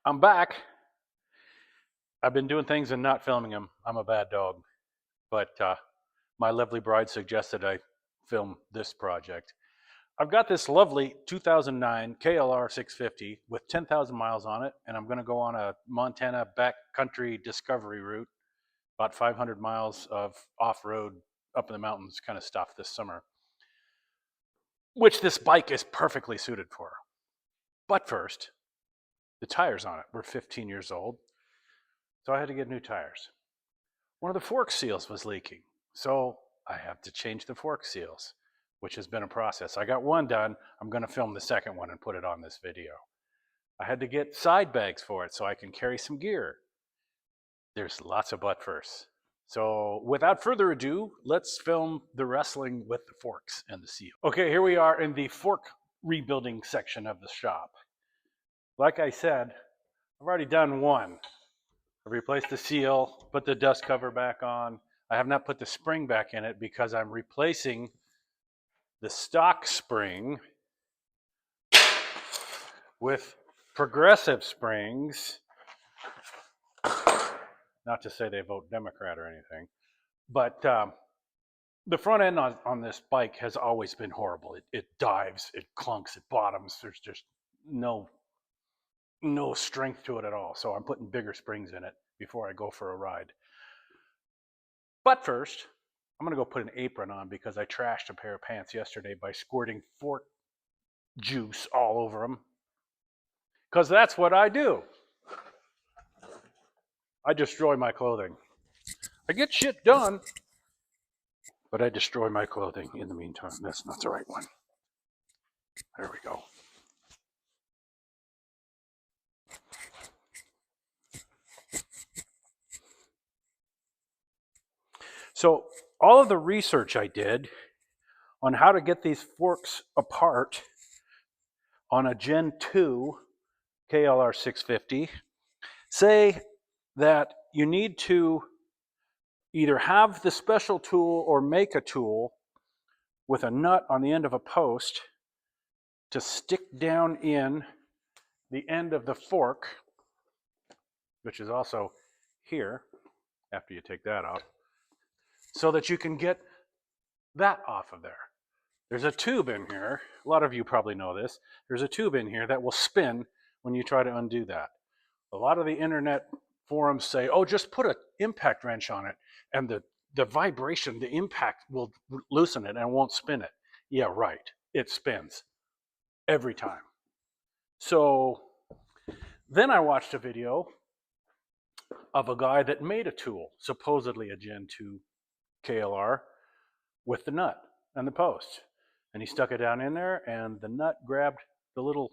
I'm back. I've been doing things and not filming them. I'm a bad dog. But my lovely bride suggested I film this project. I've got this lovely 2009 KLR650 with 10,000 miles on it, and I'm going to go on a Montana backcountry discovery route, about 500 miles of off-road, up in the mountains kind of stuff this summer, which this bike is perfectly suited for. But first, the tires on it were 15 years old, so I had to get new tires. One of the fork seals was leaking, so I have to change the fork seals, which has been a process. I got one done. I'm going to film the second one and put it on this video. I had to get side bags for it so I can carry some gear. There's lots of butt firsts. So without further ado, let's film the wrestling with the forks and the seal. Okay, here we are in the fork rebuilding section of the shop. Like I said, I've already done one. I replaced the seal, put the dust cover back on. I have not put the spring back in it because I'm replacing the stock spring with progressive springs. Not to say they vote Democrat or anything, but the front end on this bike has always been horrible. It dives, it clunks, it bottoms. There's just no strength to it at all. So I'm putting bigger springs in it before I go for a ride. But first, I'm gonna go put an apron on because I trashed a pair of pants yesterday by squirting fork juice all over them. Because that's what I do. I destroy my clothing. I get shit done, but I destroy my clothing in the meantime. That's not the right one. There we go. So all of the research I did on how to get these forks apart on a Gen 2 KLR650 say that you need to either have the special tool or make a tool with a nut on the end of a post to stick down in the end of the fork, which is also here after you take that off, so that you can get that off of there. There's a tube in here. A lot of you probably know this. There's a tube in here that will spin when you try to undo that. A lot of the internet forums say, oh, just put an impact wrench on it and the vibration, the impact will loosen it and won't spin it. Yeah, right. It spins every time. So then I watched a video of a guy that made a tool, supposedly a Gen 2 KLR, with the nut and the post. And he stuck it down in there, and the nut grabbed the little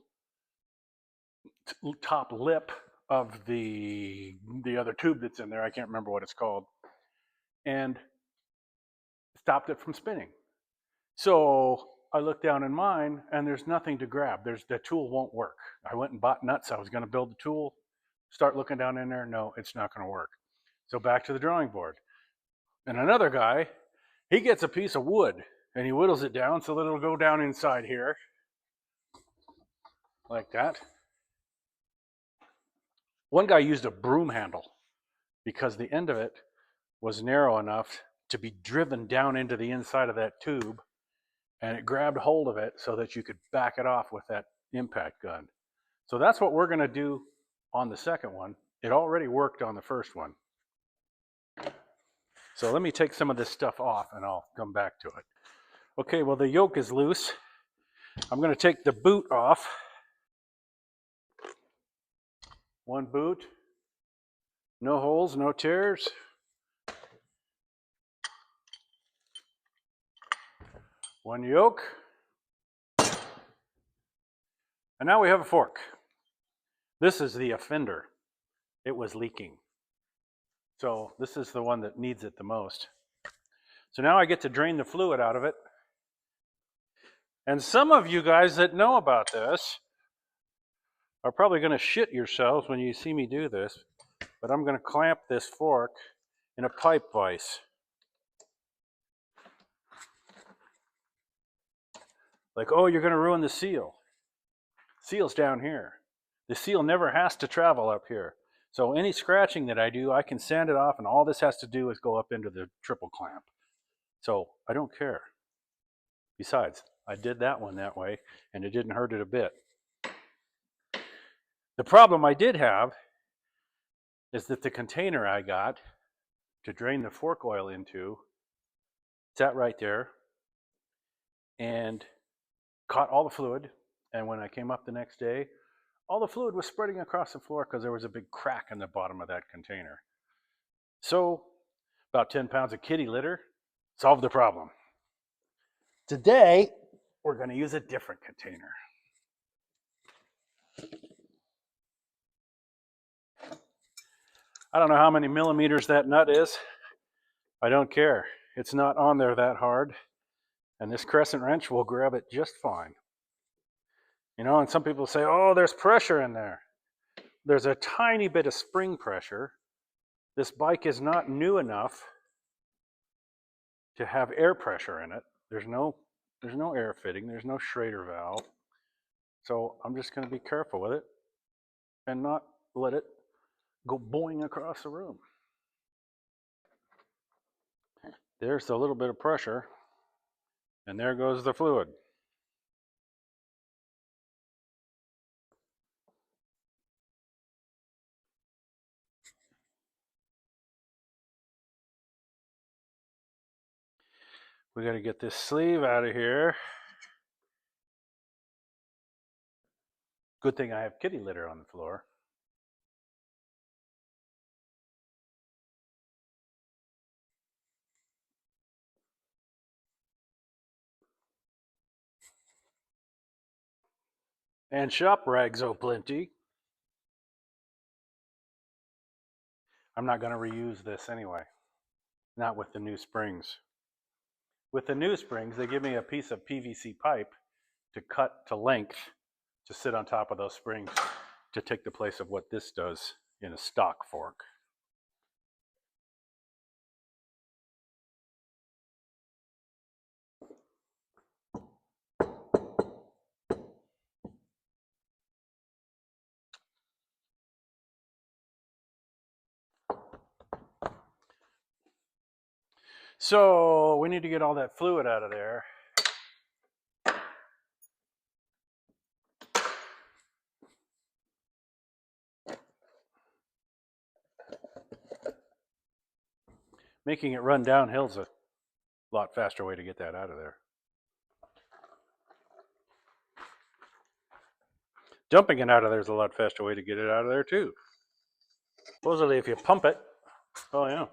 top lip of the other tube that's in there. I can't remember what it's called, and stopped it from spinning. So I looked down in mine, and there's nothing to grab. The tool won't work. I went and bought nuts. I was going to build the tool. Start looking down in there. No, it's not going to work. So back to the drawing board. And another guy, he gets a piece of wood and he whittles it down so that it'll go down inside here, like that. One guy used a broom handle because the end of it was narrow enough to be driven down into the inside of that tube, and it grabbed hold of it so that you could back it off with that impact gun. So that's what we're going to do on the second one. It already worked on the first one. So let me take some of this stuff off and I'll come back to it. Okay, well, the yoke is loose. I'm going to take the boot off. One boot, no holes, no tears. One yoke. And now we have a fork. This is the offender. It was leaking. So this is the one that needs it the most. So now I get to drain the fluid out of it. And some of you guys that know about this are probably going to shit yourselves when you see me do this, but I'm going to clamp this fork in a pipe vise. Like, oh, you're going to ruin the seal. Seal's down here. The seal never has to travel up here. So any scratching that I do, I can sand it off, and all this has to do is go up into the triple clamp. So I don't care. Besides, I did that one that way, and it didn't hurt it a bit. The problem I did have is that the container I got to drain the fork oil into sat right there and caught all the fluid. And when I came up the next day, all the fluid was spreading across the floor because there was a big crack in the bottom of that container. So about 10 pounds of kitty litter solved the problem. Today, we're going to use a different container. I don't know how many millimeters that nut is. I don't care. It's not on there that hard. And this crescent wrench will grab it just fine. You know, and some people say, oh, there's pressure in there. There's a tiny bit of spring pressure. This bike is not new enough to have air pressure in it. There's no air fitting. There's no Schrader valve. So I'm just going to be careful with it and not let it go boing across the room. There's a little bit of pressure, and there goes the fluid. We got to get this sleeve out of here. Good thing I have kitty litter on the floor. And shop rags oh plenty. I'm not going to reuse this anyway. Not with the new springs. With the new springs, they give me a piece of PVC pipe to cut to length to sit on top of those springs to take the place of what this does in a stock fork. So we need to get all that fluid out of there. Making it run downhill is a lot faster way to get that out of there. Dumping it out of there is a lot faster way to get it out of there too. Supposedly if you pump it, oh yeah.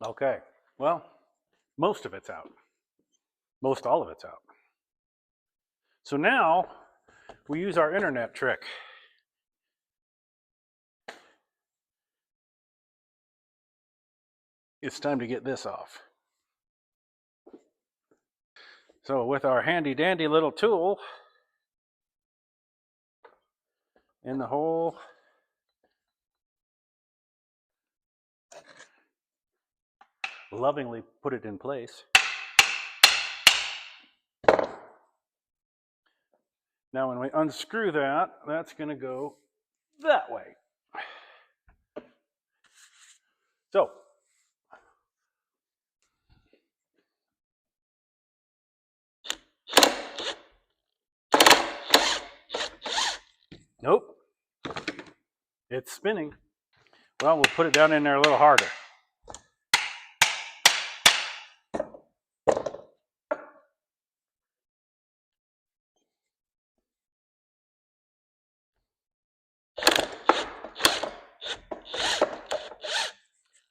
Okay, well, most of it's out. Most all of it's out. So now we use our internet trick. It's time to get this off. So with our handy dandy little tool in the hole, lovingly put it in place. Now when we unscrew that, that's going to go that way. So nope, it's spinning. Well, we'll put it down in there a little harder.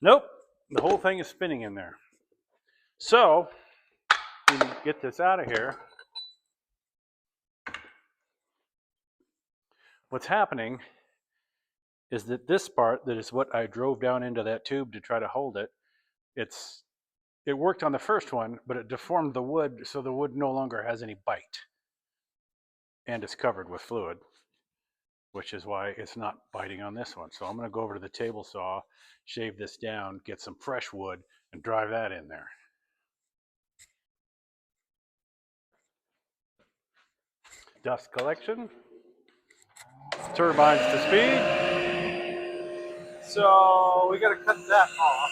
Nope, the whole thing is spinning in there. So, we get this out of here. What's happening is that this part, that is what I drove down into that tube to try to hold it, it worked on the first one, but it deformed the wood, so the wood no longer has any bite. And it's covered with fluid. which is why it's not biting on this one. So I'm going to go over to the table saw, shave this down, get some fresh wood, and drive that in there. Dust collection, turbines to speed. So we got to cut that off.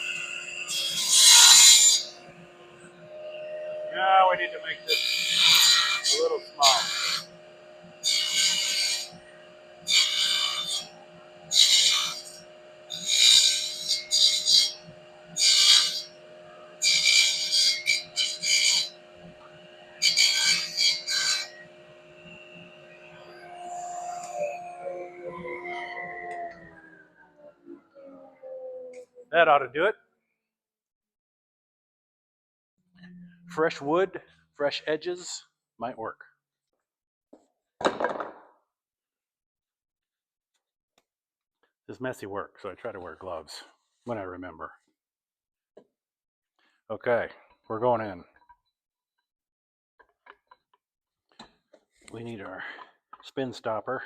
Now we need to make this a little small. That ought to do it. Fresh wood, fresh edges might work. This is messy work, so I try to wear gloves when I remember. Okay, we're going in. We need our spin stopper.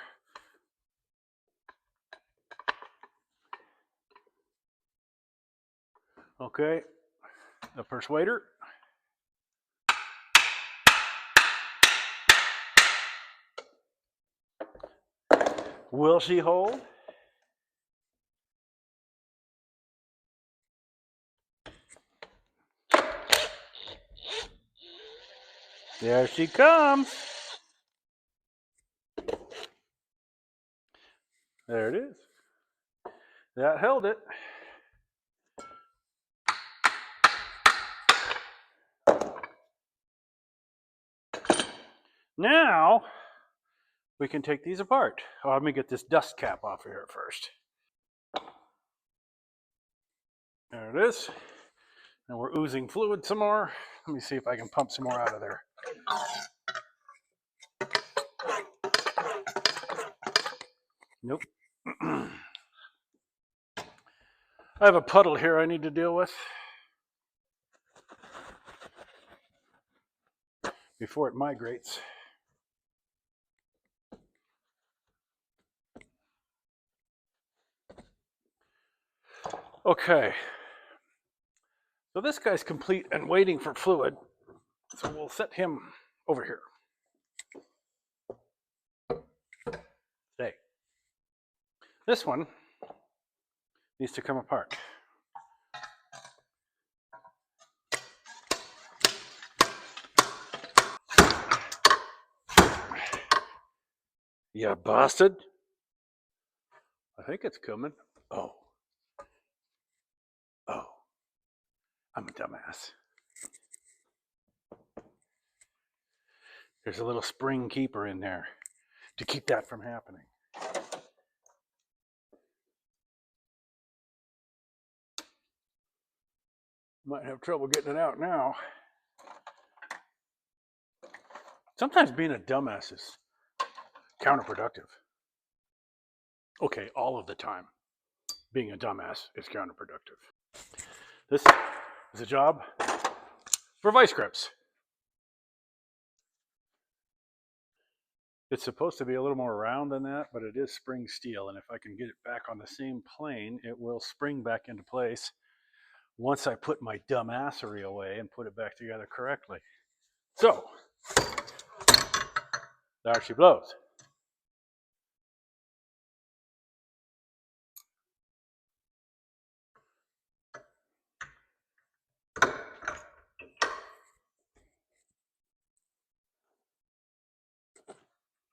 Okay, the persuader. Will she hold? There she comes. There it is. That held it. Now we can take these apart. Oh, let me get this dust cap off of here first. There it is. And we're oozing fluid some more. Let me see if I can pump some more out of there. Nope. I have a puddle here I need to deal with before it migrates. Okay. So this guy's complete and waiting for fluid. So we'll set him over here. Stay. This one needs to come apart. Yeah, bastard. I think it's coming. Oh. Oh. I'm a dumbass. There's a little spring keeper in there to keep that from happening. Might have trouble getting it out now. Sometimes being a dumbass is counterproductive. Okay, all of the time, being a dumbass is counterproductive. This is a job for vice grips. It's supposed to be a little more round than that, but it is spring steel, and if I can get it back on the same plane, it will spring back into place once I put my dumbassery away and put it back together correctly. So, there she blows.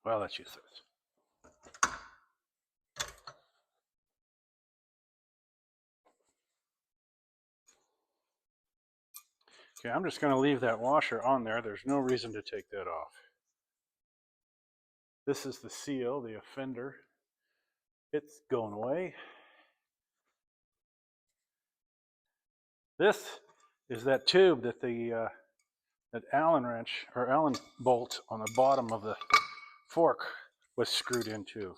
Well, let's use this. Okay, I'm just going to leave that washer on there. There's no reason to take that off. This is the seal, the offender. It's going away. This is that tube that the that Allen wrench or Allen bolt on the bottom of the fork was screwed into.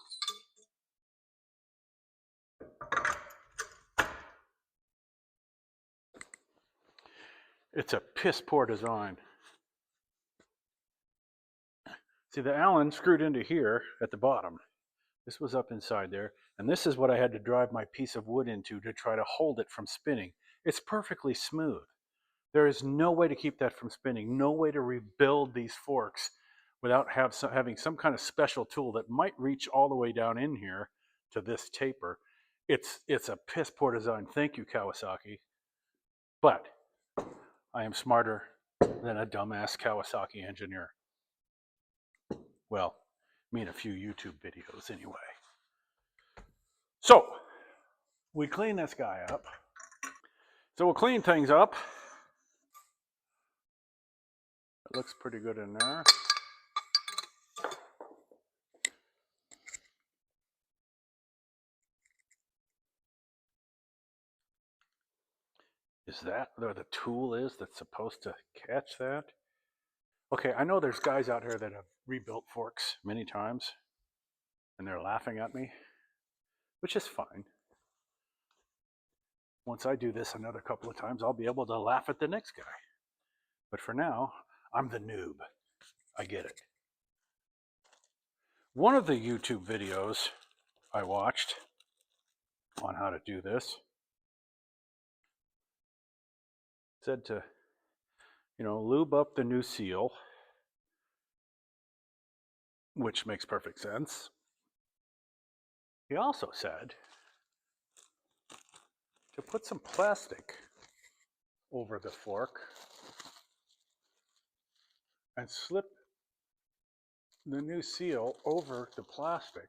It's a piss poor design. See, the Allen screwed into here at the bottom, This was up inside there, and this is what I had to drive my piece of wood into to try to hold it from spinning. It's perfectly smooth. There is no way to keep that from spinning, no way to rebuild these forks without having some kind of special tool that might reach all the way down in here to this taper. It's a piss poor design. Thank you, Kawasaki. But I am smarter than a dumbass Kawasaki engineer. Well, me and a few YouTube videos anyway. So, we clean this guy up. So we'll clean things up. It looks pretty good in there. Is that where the tool is that's supposed to catch that? Okay, I know there's guys out here that have rebuilt forks many times, and they're laughing at me, which is fine. Once I do this another couple of times, I'll be able to laugh at the next guy. But for now, I'm the noob. I get it. One of the YouTube videos I watched on how to do this said to, lube up the new seal, which makes perfect sense. He also said to put some plastic over the fork and slip the new seal over the plastic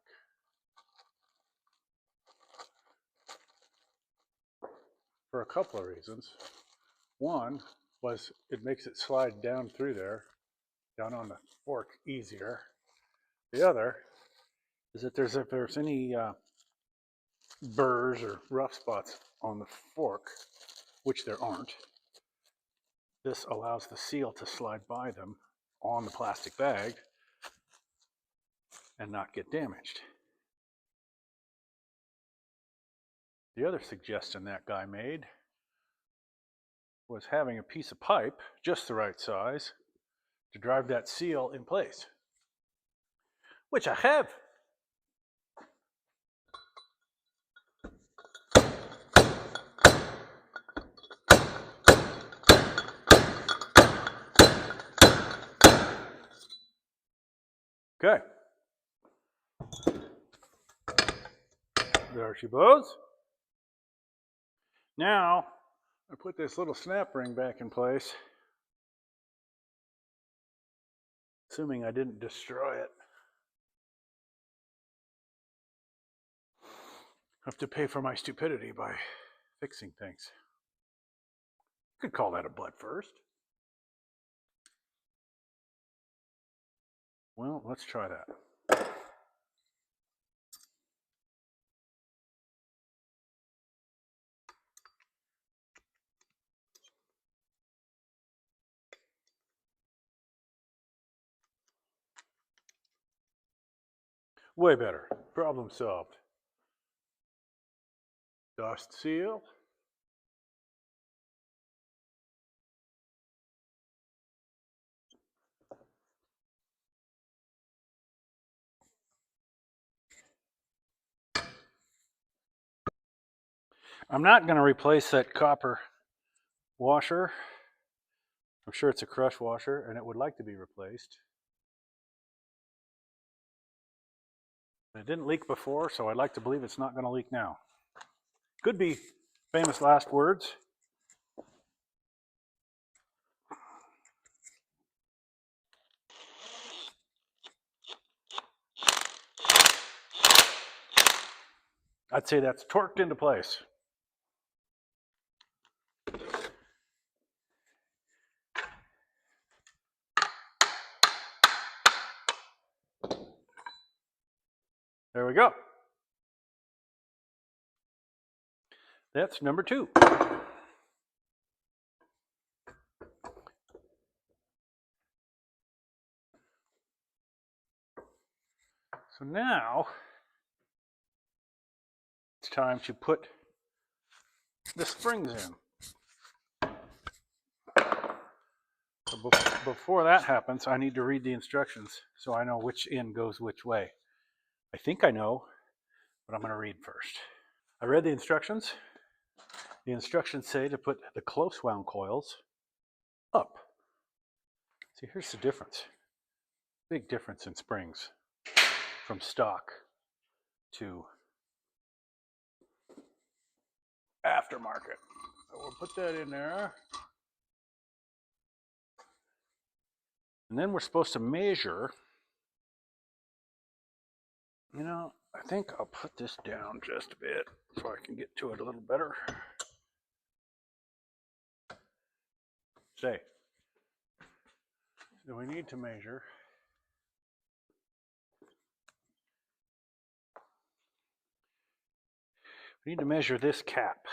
for a couple of reasons. One was it makes it slide down through there, down on the fork easier. The other is that if there's any burrs or rough spots on the fork, which there aren't, this allows the seal to slide by them on the plastic bag and not get damaged. The other suggestion that guy made was having a piece of pipe, just the right size, to drive that seal in place, which I have. Okay. There she goes. Now, I put this little snap ring back in place, assuming I didn't destroy it. I have to pay for my stupidity by fixing things. You could call that a butt first. Well, let's try that. Way better. Problem solved. Dust seal. I'm not going to replace that copper washer. I'm sure it's a crush washer and it would like to be replaced. It didn't leak before, so I'd like to believe it's not going to leak now. Could be famous last words. I'd say that's torqued into place. There we go. That's number 2. So now it's time to put the springs in. So before that happens, I need to read the instructions so I know which end goes which way. I think I know. but I'm going to read first. I read the instructions. The instructions say to put the close wound coils up. See, here's the difference. Big difference in springs from stock to aftermarket. So we'll put that in there. And then we're supposed to measure. You know, I think I'll put this down just a bit so I can get to it a little better. Say, do we need to measure? We need to measure this cap.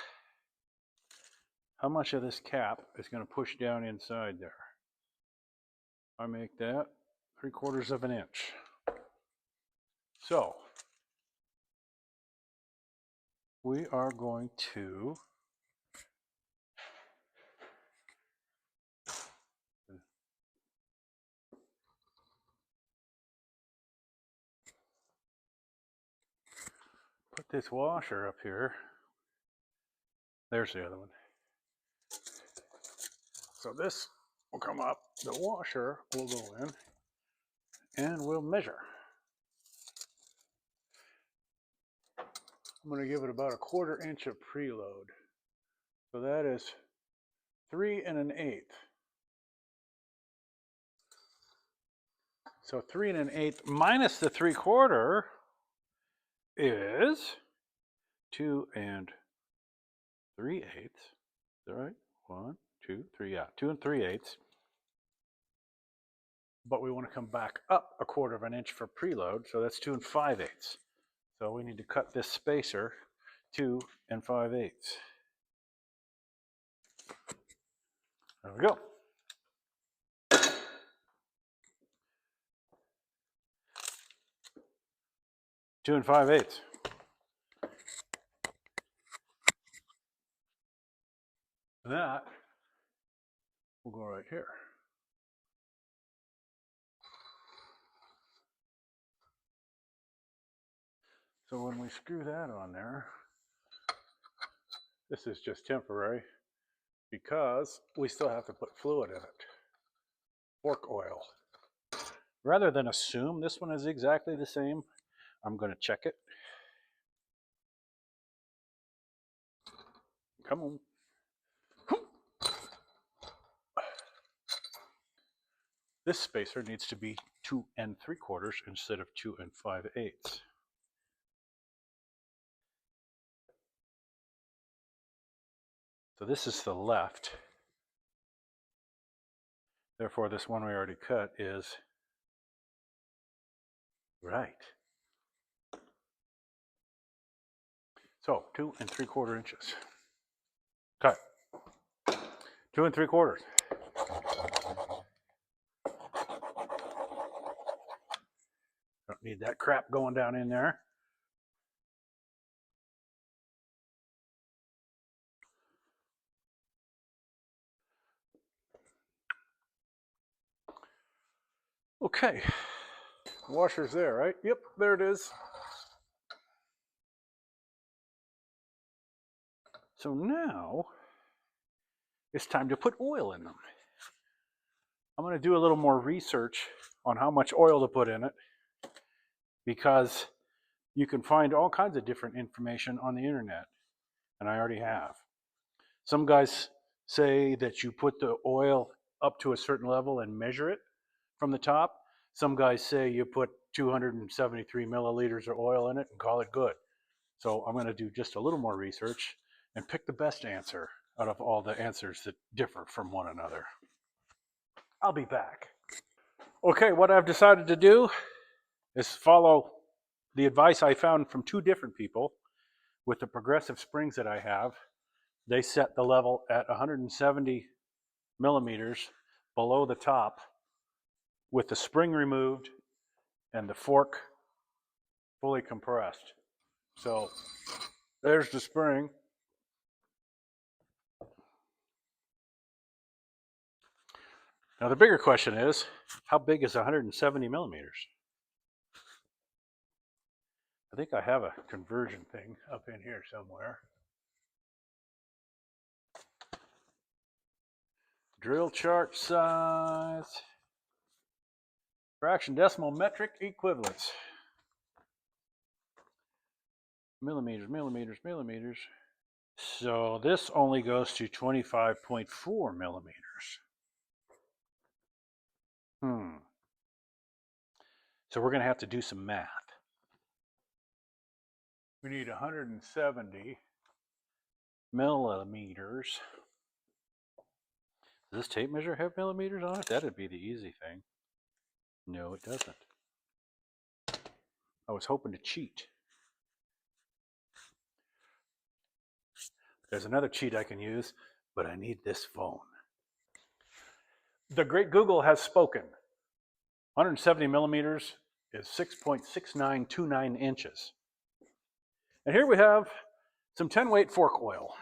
How much of this cap is going to push down inside there? I make that 3/4 of an inch. So we are going to put this washer up here. There's the other one. So this will come up, the washer will go in, and we'll measure. I'm going to give it about 1/4 inch of preload. So that is 3 1/8. So 3 1/8 minus the 3/4 is 2 3/8. Is that right? 1, 2, 3, yeah, 2 3/8. But we want to come back up 1/4 of an inch for preload, so that's 2 5/8. So we need to cut this spacer 2 5/8. There we go. Two and 5/8. That will go right here. So when we screw that on there, this is just temporary because we still have to put fluid in it. Fork oil. Rather than assume this one is exactly the same, I'm going to check it. Come on. This spacer needs to be 2 3/4 instead of 2 5/8. So this is the left. Therefore, this one we already cut is right. So 2 3/4 inches. Cut. 2 3/4. Don't need that crap going down in there. Okay. Washer's there, right? Yep, there it is. So now it's time to put oil in them. I'm going to do a little more research on how much oil to put in it because you can find all kinds of different information on the internet, and I already have. Some guys say that you put the oil up to a certain level and measure it from the top. Some guys say you put 273 milliliters of oil in it and call it good. So I'm going to do just a little more research and pick the best answer out of all the answers that differ from one another. I'll be back. Okay, what I've decided to do is follow the advice I found from 2 different people with the progressive springs that I have. They set the level at 170 millimeters below the top with the spring removed and the fork fully compressed. So there's the spring. Now the bigger question is, how big is 170 millimeters? I think I have a conversion thing up in here somewhere. Drill chart size, fraction decimal metric equivalents. Millimeters, millimeters, millimeters. So this only goes to 25.4 millimeters. So we're going to have to do some math. We need 170 millimeters. Does this tape measure have millimeters on it? That'd be the easy thing. No, it doesn't. I was hoping to cheat. There's another cheat I can use, but I need this phone. The great Google has spoken. 170 millimeters is 6.6929 inches. And here we have some 10-weight fork oil.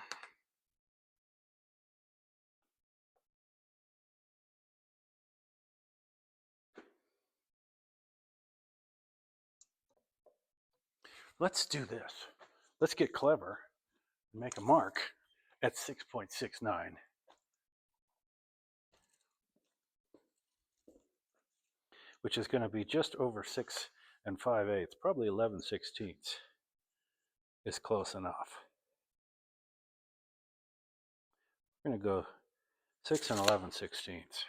Let's do this. Let's get clever and make a mark at 6.69. Which is going to be just over 6 5/8, probably 11/16 is close enough. We're going to go 6 11/16.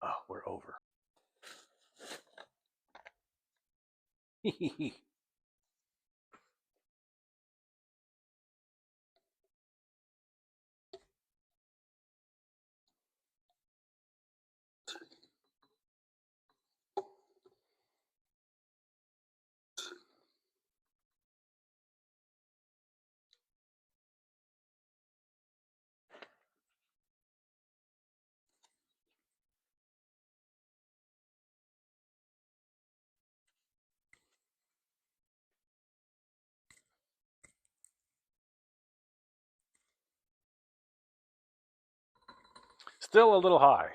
Oh, we're over. Still a little high.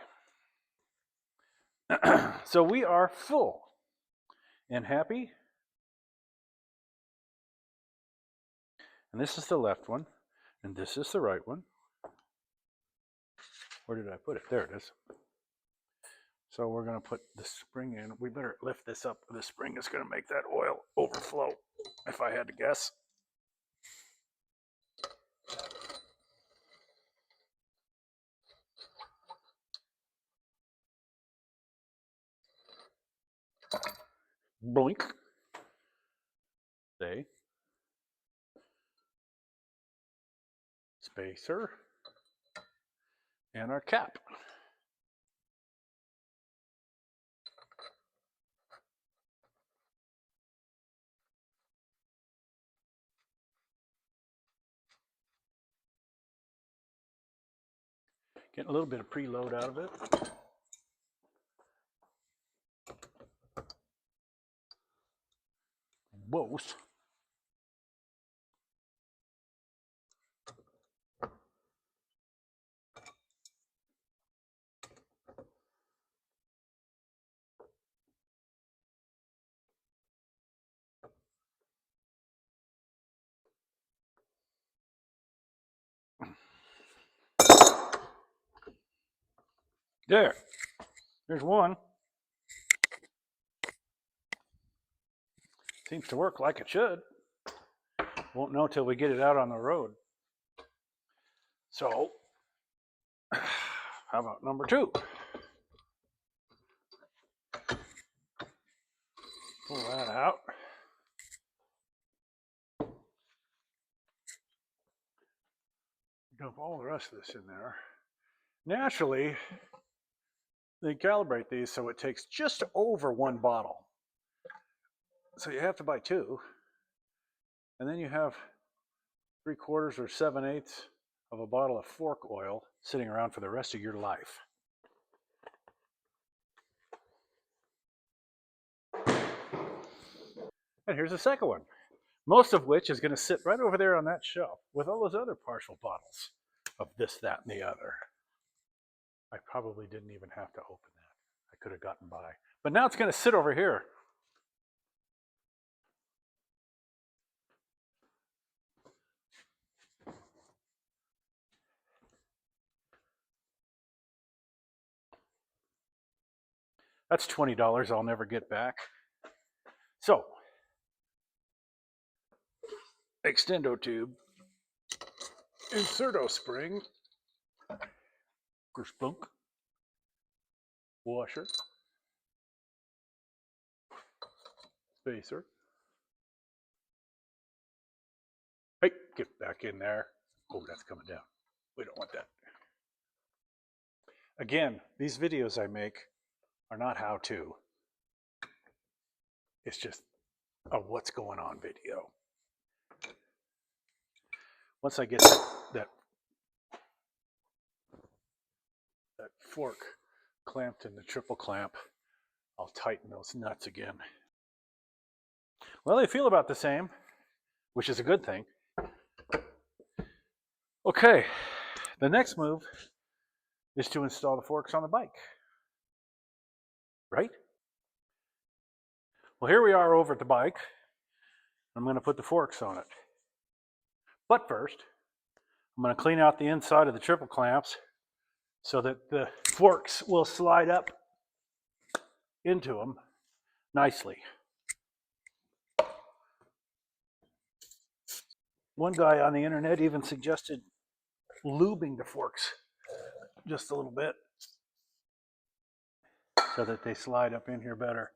So we are full and happy. And this is the left one, and this is the right one. Where did I put it? There it is. So we're going to put the spring in. We better lift this up. The spring is going to make that oil overflow, if I had to guess. Blink. Stay. Spacer. And our cap. Getting a little bit of preload out of it. Both. There. There's one. Seems to work like it should. Won't know till we get it out on the road. So, how about number 2? Pull that out. Dump all the rest of this in there. Naturally, they calibrate these so it takes just over 1 bottle. So you have to buy 2. And then you have 3/4 or 7/8 of a bottle of fork oil sitting around for the rest of your life. And here's the second one, most of which is going to sit right over there on that shelf with all those other partial bottles of this, that, and the other. I probably didn't even have to open that. I could have gotten by. But now it's going to sit over here. That's $20 I'll never get back. So, extendo tube, inserto spring, kerspunk, washer, spacer. Hey, get back in there. Oh, that's coming down. We don't want that. Again, these videos I make are not how to. It's just a what's going on video. Once I get that fork clamped in the triple clamp, I'll tighten those nuts again. Well, they feel about the same, which is a good thing. Okay, the next move is to install the forks on the bike, right? Well, here we are over at the bike. I'm going to put the forks on it. But first, I'm going to clean out the inside of the triple clamps so that the forks will slide up into them nicely. One guy on the internet even suggested lubing the forks just a little bit so that they slide up in here better.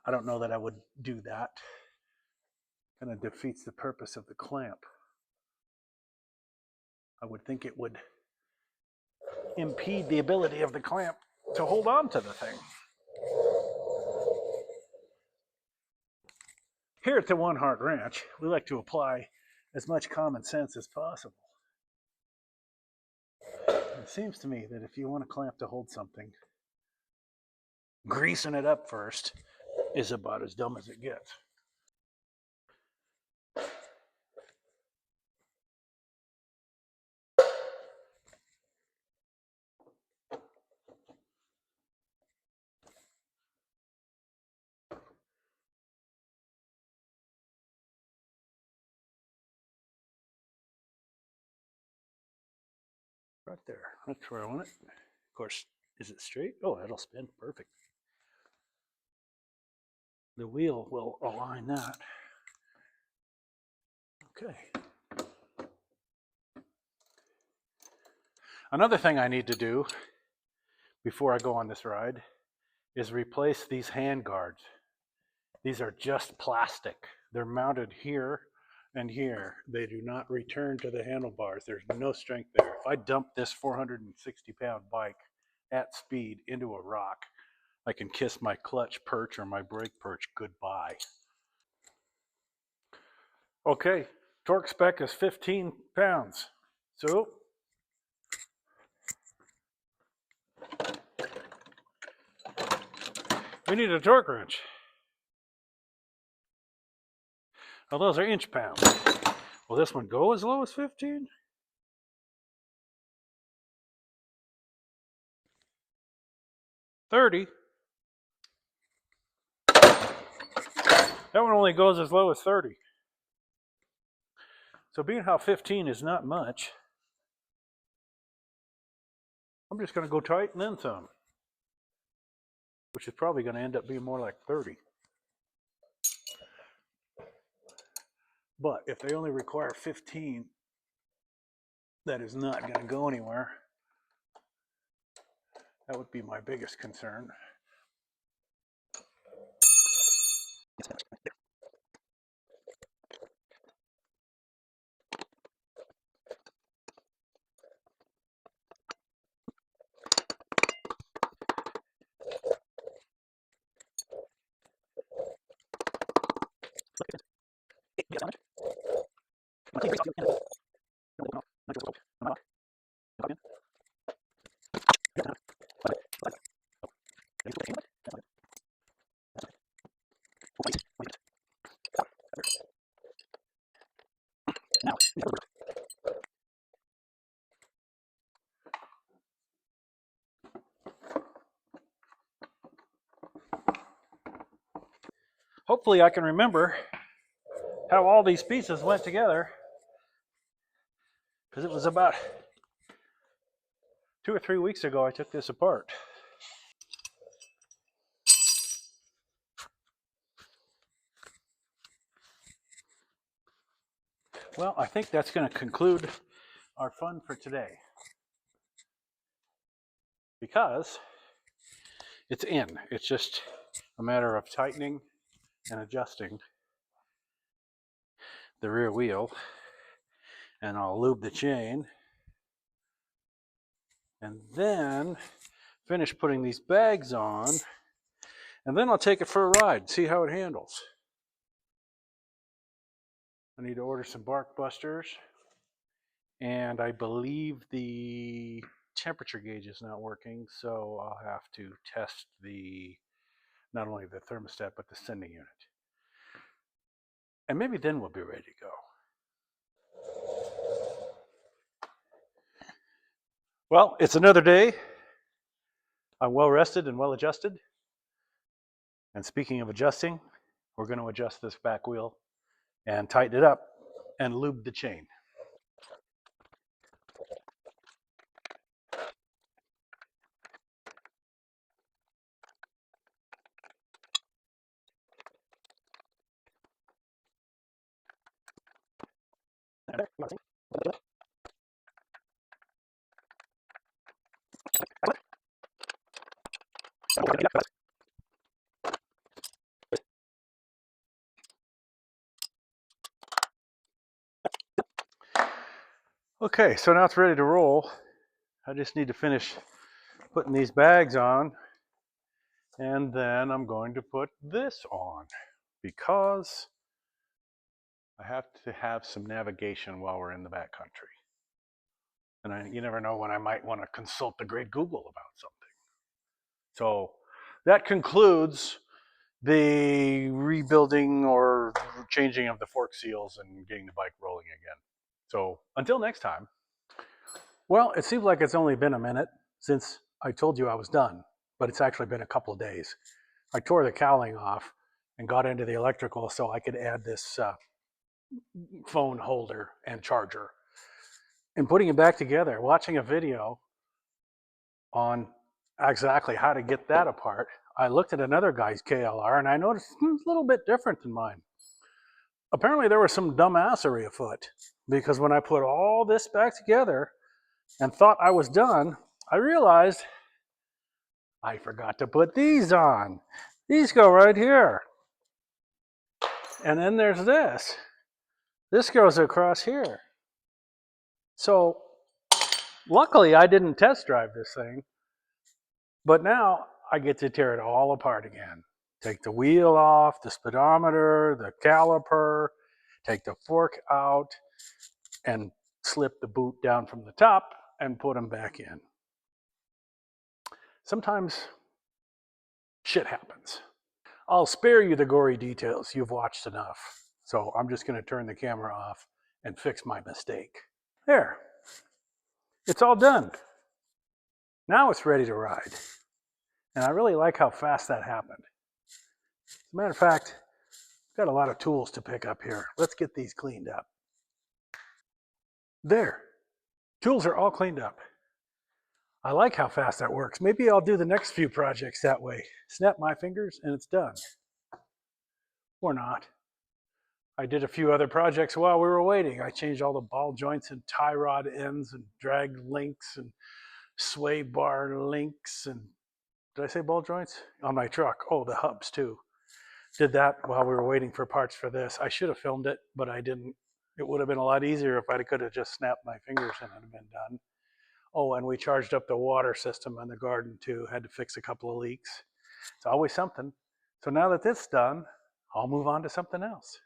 I don't know that I would do that. Kind of defeats the purpose of the clamp. I would think it would impede the ability of the clamp to hold on to the thing. Here at the One Heart Ranch, we like to apply as much common sense as possible. It seems to me that if you want a clamp to hold something, greasing it up first is about as dumb as it gets. Right there, that's where I want it. Of course, is it straight? Oh, it'll spin, perfect. The wheel will align that. Okay. Another thing I need to do before I go on this ride is replace these hand guards. These are just plastic. They're mounted here and here. They do not return to the handlebars. There's no strength there. If I dump this 460-pound bike at speed into a rock, I can kiss my clutch perch or my brake perch goodbye. Okay, torque spec is 15 pounds. So we need a torque wrench. Oh, those are inch pounds. Will this one go as low as 15? $30. That one only goes as low as 30. So being how 15 is not much, I'm just going to go tight and then some, which is probably going to end up being more like 30. But if they only require 15, that is not going to go anywhere. That would be my biggest concern. Hopefully I can remember how all these pieces went together, because it was about 2 or 3 weeks ago I took this apart. Well, I think that's going to conclude our fun for today, because it's in. It's just a matter of tightening and adjusting the rear wheel, and I'll lube the chain and then finish putting these bags on, and then I'll take it for a ride, see how it handles. I need to order some bark busters, and I believe the temperature gauge is not working, so I'll have to test not only the thermostat but the sending unit. And maybe then we'll be ready to go. Well, it's another day. I'm well rested and well adjusted. And speaking of adjusting, we're going to adjust this back wheel and tighten it up and lube the chain. Okay, so now it's ready to roll. I just need to finish putting these bags on, and then I'm going to put this on, because I have to have some navigation while we're in the backcountry. And you never know when I might want to consult the great Google about something. So that concludes the rebuilding or changing of the fork seals and getting the bike rolling again. So until next time. Well, it seems like it's only been a minute since I told you I was done, but it's actually been a couple of days. I tore the cowling off and got into the electrical so I could add this phone holder and charger. And putting it back together, watching a video on exactly how to get that apart, I looked at another guy's KLR and I noticed it's a little bit different than mine. Apparently there was some dumbassery afoot, because when I put all this back together and thought I was done, I realized I forgot to put these on. These go right here. And then there's this. This goes across here. So luckily I didn't test drive this thing, but now I get to tear it all apart again. Take the wheel off, the speedometer, the caliper, take the fork out, and slip the boot down from the top and put them back in. Sometimes shit happens. I'll spare you the gory details. You've watched enough. So I'm just going to turn the camera off and fix my mistake. There. It's all done. Now it's ready to ride. And I really like how fast that happened. As a matter of fact, I've got a lot of tools to pick up here. Let's get these cleaned up. There. Tools are all cleaned up. I like how fast that works. Maybe I'll do the next few projects that way. Snap my fingers and it's done. Or not. I did a few other projects while we were waiting. I changed all the ball joints and tie rod ends and drag links and sway bar links and, did I say ball joints? On my truck. Oh, the hubs too. Did that while we were waiting for parts for this. I should have filmed it, but I didn't. It would have been a lot easier if I could have just snapped my fingers and it would have been done. Oh, and we charged up the water system in the garden too. Had to fix a couple of leaks. It's always something. So now that this is done, I'll move on to something else.